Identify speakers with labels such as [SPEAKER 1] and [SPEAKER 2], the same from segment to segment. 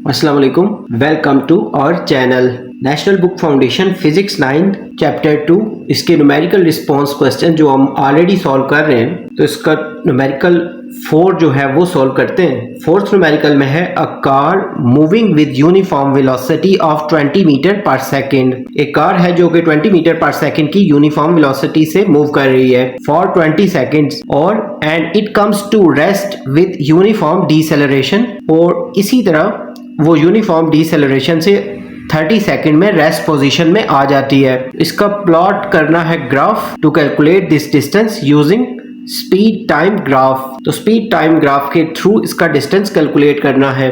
[SPEAKER 1] अस्सलाम वालेकुम, welcome to our channel. National book foundation physics 9 chapter 2 इसके न्यूमेरिकल रिस्पांस क्वेश्चन जो हम ऑलरेडी सॉल्व कर रहे हैं, तो इसका न्यूमेरिकल 4 जो है वो सॉल्व करते हैं। फोर्थ न्यूमेरिकल में है a car moving with uniform velocity of 20 metre per second. एक कार है जो कि 20 मीटर पर सेकेंड की यूनिफॉर्म वेलोसिटी से मूव कर रही है फॉर 20 सेकेंड्स और and it comes to rest with uniform deceleration, और इसी तरह वो यूनिफॉर्म डिसेलरेशन से 30 सेकंड में रेस्ट पोजीशन में आ जाती है। इसका प्लॉट करना है graph to calculate this distance using speed time graph. तो स्पीड टाइम ग्राफ के थ्रू इसका डिस्टेंस कैलकुलेट करना है।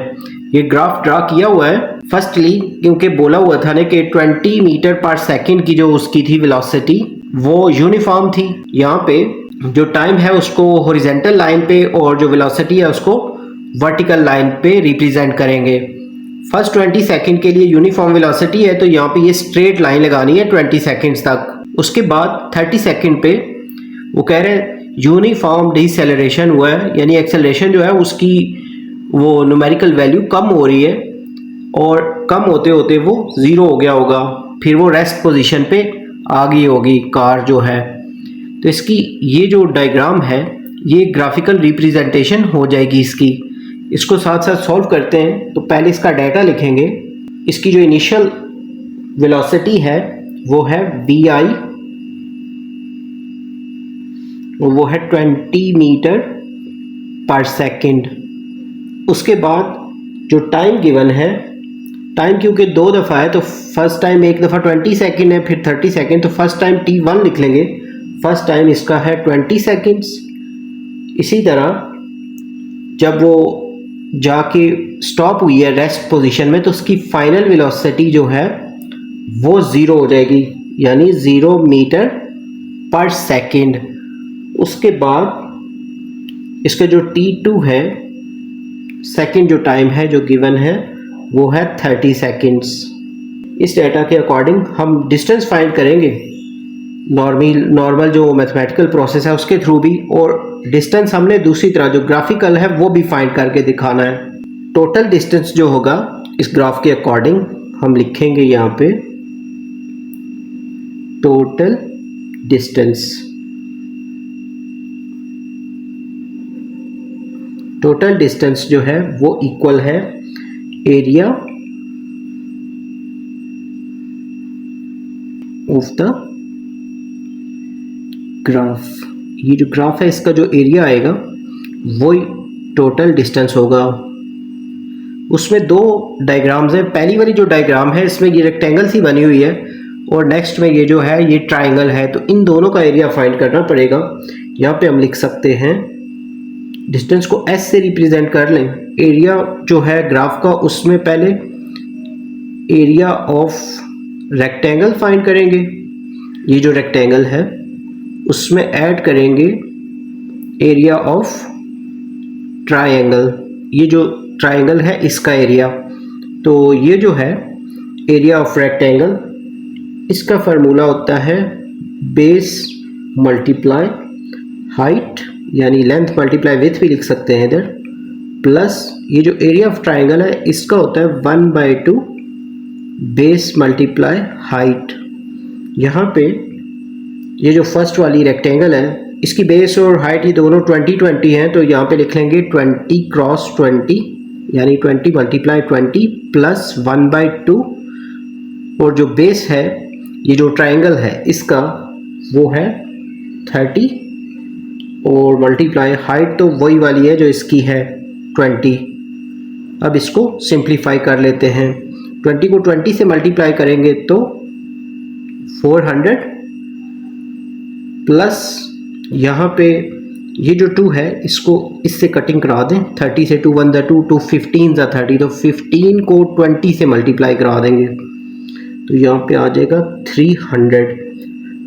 [SPEAKER 1] ये ग्राफ ड्रा किया हुआ है फर्स्टली क्योंकि बोला हुआ था ना कि 20 मीटर पर सेकंड की जो उसकी थी वेलोसिटी वो यूनिफॉर्म थी। यहाँ पे जो टाइम है उसको हॉरिजॉन्टल लाइन पे और जो वेलोसिटी है उसको वर्टिकल लाइन पे रिप्रेजेंट करेंगे। फर्स्ट 20 सेकंड के लिए यूनिफॉर्म वेलोसिटी है तो यहाँ पे ये स्ट्रेट लाइन लगानी है 20 सेकंड्स तक। उसके बाद 30 सेकंड पे वो कह रहे हैं यूनिफॉर्म डिसेलरेशन हुआ है, यानी एक्सेलरेशन जो है उसकी वो न्यूमेरिकल वैल्यू कम हो रही है और कम होते होते वो ज़ीरो हो गया होगा, फिर वो रेस्ट पोजीशन पे आ गई होगी कार जो है। तो इसकी ये जो डायग्राम है ये ग्राफिकल रिप्रेजेंटेशन हो जाएगी इसकी। इसको साथ साथ सॉल्व करते हैं। तो पहले इसका डाटा लिखेंगे। इसकी जो इनिशियल वेलोसिटी है वो है vi और वो है 20 मीटर पर सेकेंड। उसके बाद जो टाइम गिवन है, टाइम क्योंकि दो दफ़ा है तो फर्स्ट टाइम एक दफ़ा 20 सेकेंड है फिर 30 सेकेंड, तो फर्स्ट टाइम t1 लिख लेंगे। फर्स्ट टाइम इसका है 20 सेकेंड्स। इसी तरह जब वो जाके स्टॉप हुई है रेस्ट पोजीशन में तो उसकी फाइनल वेलोसिटी जो है वो ज़ीरो हो जाएगी, यानी 0 मीटर पर सेकेंड। उसके बाद इसका जो t2 है, सेकेंड जो टाइम है जो गिवन है वो है 30 सेकेंड्स। इस डाटा के अकॉर्डिंग हम डिस्टेंस फाइंड करेंगे नॉर्मल जो मैथमेटिकल प्रोसेस है उसके थ्रू भी, और डिस्टेंस हमने दूसरी तरह जो ग्राफिकल है वो भी फाइंड करके दिखाना है। टोटल डिस्टेंस जो होगा इस ग्राफ के अकॉर्डिंग हम लिखेंगे यहाँ पे टोटल डिस्टेंस। टोटल डिस्टेंस जो है वो इक्वल है एरिया ऑफ द ग्राफ। ये जो ग्राफ है इसका जो एरिया आएगा वो टोटल डिस्टेंस होगा। उसमें दो डायग्राम्स हैं। पहली वाली जो डायग्राम है इसमें ये रेक्टेंगल सी बनी हुई है और नेक्स्ट में ये जो है ये ट्राइंगल है, तो इन दोनों का एरिया फाइंड करना पड़ेगा। यहाँ पे हम लिख सकते हैं डिस्टेंस को s से रिप्रेजेंट कर लें। एरिया जो है ग्राफ का उसमें पहले एरिया ऑफ रेक्टेंगल फाइंड करेंगे। ये जो रेक्टेंगल है उसमें ऐड करेंगे एरिया ऑफ ट्रायंगल। ये जो ट्रायंगल है इसका एरिया, तो ये जो है एरिया ऑफ रेक्टेंगल, इसका फार्मूला होता है बेस मल्टीप्लाई हाइट, यानी लेंथ मल्टीप्लाई विड्थ भी लिख सकते हैं इधर, प्लस ये जो एरिया ऑफ ट्रायंगल है इसका होता है 1/2 बेस मल्टीप्लाई हाइट। यहाँ पे ये जो फर्स्ट वाली रेक्टेंगल है इसकी बेस और हाइट ये दोनों 20-20 हैं, तो यहाँ पे लिख लेंगे 20 क्रॉस 20, यानी 20 मल्टीप्लाई 20 प्लस 1/2, और जो बेस है ये जो ट्रायंगल है इसका वो है 30 और मल्टीप्लाई हाइट तो वही वाली है जो इसकी है 20। अब इसको सिंप्लीफाई कर लेते हैं। 20 को 20 से मल्टीप्लाई करेंगे तो 400 प्लस यहाँ पे ये जो 2 है इसको इससे कटिंग करा दें। 30 से 2 1 2 2 15 30, तो 15 को 20 से मल्टीप्लाई करा देंगे तो यहाँ पे आ जाएगा 300।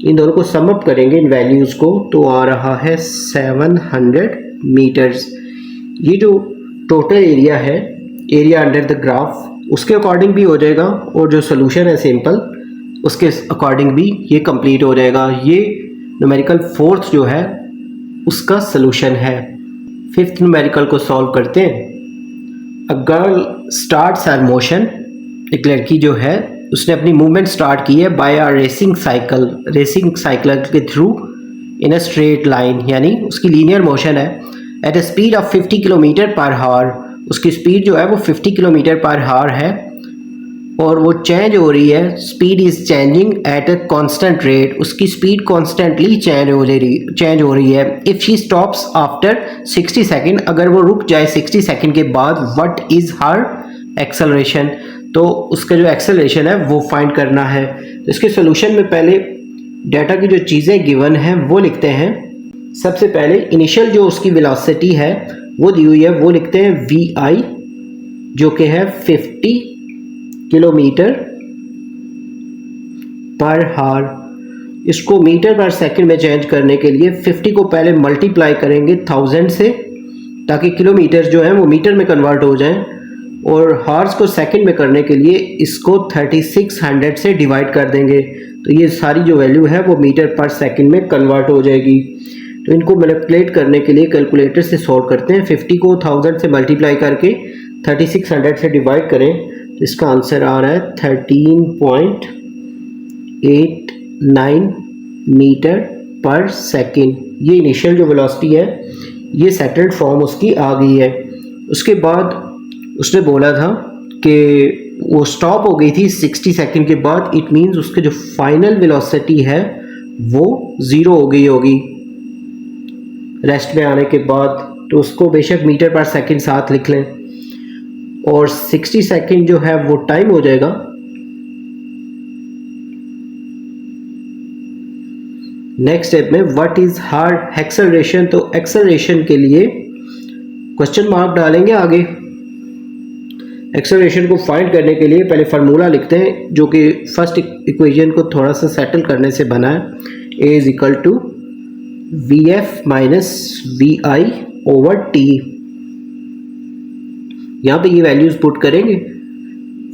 [SPEAKER 1] इन दोनों को सम अप करेंगे इन वैल्यूज़ को तो आ रहा है 700 मीटर्स। ये जो टोटल एरिया है, एरिया अंडर द ग्राफ, उसके अकॉर्डिंग भी हो जाएगा और जो सोल्यूशन है सिंपल उसके अकॉर्डिंग भी ये कंप्लीट हो जाएगा। ये न्यूमेरिकल 4th जो है उसका सोल्यूशन है। 5th न्यूमेरिकल को सॉल्व करते हैं। A girl starts her motion, एक लड़की जो है उसने अपनी मूवमेंट स्टार्ट की है बाय अ रेसिंग साइकिल के through in a straight line, यानी उसकी लीनियर मोशन है at a speed of 50 kilometre पर हावर। उसकी स्पीड जो है वो 50 किलोमीटर पर हावर है और वो चेंज हो रही है, speed is changing at a constant rate, उसकी स्पीड कॉन्स्टेंटली चेंज हो रही है। If she stops after 60 second, अगर वो रुक जाए 60 सेकेंड के बाद, व्हाट इज़ हर एक्सेलरेशन, तो उसका जो एक्सेलरेशन है वो फाइंड करना है। तो इसके सोल्यूशन में पहले डाटा की जो चीज़ें गिवन हैं वो लिखते हैं। सबसे पहले इनिशियल जो उसकी वेलोसिटी है वो दी हुई है, वो लिखते हैं वी आई, जो कि है 50 किलोमीटर पर हावर। इसको मीटर पर सेकंड में चेंज करने के लिए 50 को पहले मल्टीप्लाई करेंगे 1000 से, ताकि किलोमीटर जो है वो मीटर में कन्वर्ट हो जाएं, और हार्स को सेकंड में करने के लिए इसको 3600 से डिवाइड कर देंगे, तो ये सारी जो वैल्यू है वो मीटर पर सेकंड में कन्वर्ट हो जाएगी। तो इनको मैनिपुलेट करने के लिए कैलकुलेटर से सॉल्व करते हैं। 50 को 1000 से मल्टीप्लाई करके 3600 से डिवाइड करें तो इसका आंसर आ रहा है 13.89 मीटर पर सेकंड। ये इनिशियल जो वेलोसिटी है ये सेटल्ड फॉर्म उसकी आ गई है। उसके बाद उसने बोला था कि वो स्टॉप हो गई थी 60 सेकंड के बाद, इट मीन्स उसके जो फाइनल वेलोसिटी है वो ज़ीरो हो गई होगी रेस्ट में आने के बाद। तो उसको बेशक मीटर पर सेकंड साथ लिख लें, और 60 सेकंड जो है वो टाइम हो जाएगा। नेक्स्ट स्टेप में व्हाट इज हर एक्सेलरेशन, तो एक्सेलरेशन के लिए क्वेश्चन मार्क डालेंगे आगे। एक्सेलरेशन को फाइंड करने के लिए पहले फार्मूला लिखते हैं, जो कि फर्स्ट इक्वेशन को थोड़ा सा सेटल करने से बना है। A is equal to v f minus v i over t. यहाँ पे ये वैल्यूज पुट करेंगे।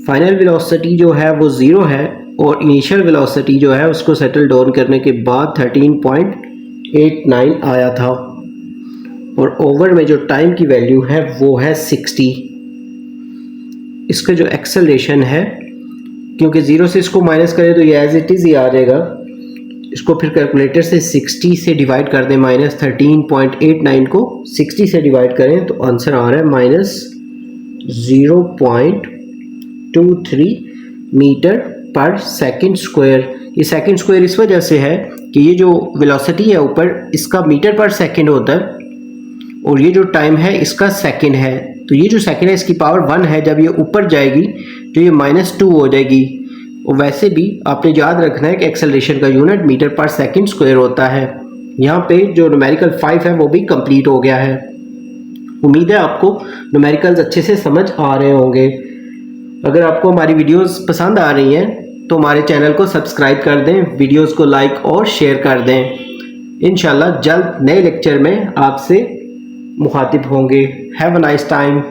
[SPEAKER 1] फाइनल वेलोसिटी जो है वो ज़ीरो है, और इनिशियल वेलोसिटी जो है उसको सेटल डाउन करने के बाद 13.89 आया था, और ओवर में जो टाइम की वैल्यू है वो है 60। इसका जो एक्सेलरेशन है, क्योंकि ज़ीरो से इसको माइनस करें तो ये एज इट इज़ ही आ जाएगा, इसको फिर कैलकुलेटर से 60 से डिवाइड कर दें, माइनस 13.89 को 60 से डिवाइड करें तो आंसर आ रहा है माइनस 0.23 मीटर पर सेकंड स्क्वायर। ये सेकंड स्क्वायर इस वजह से है कि ये जो वेलोसिटी है ऊपर, इसका मीटर पर सेकंड होता है, और ये जो टाइम है इसका सेकंड है। तो ये जो सेकंड है इसकी पावर 1 है, जब ये ऊपर जाएगी तो ये -2 हो जाएगी। और वैसे भी आपने याद रखना है कि एक्सेलरेशन का यूनिट मीटर पर सेकंड स्क्वायर होता है। यहाँ पे जो न्यूमेरिकल 5 है वो भी कंप्लीट हो गया है। उम्मीद है आपको न्यूमेरिकल्स अच्छे से समझ आ रहे होंगे। अगर आपको हमारी वीडियोस पसंद आ रही हैं तो हमारे चैनल को सब्सक्राइब कर दें, वीडियोस को लाइक और शेयर कर दें। इंशाल्लाह जल्द नए लेक्चर में आपसे मुखातिब होंगे। Have a nice time.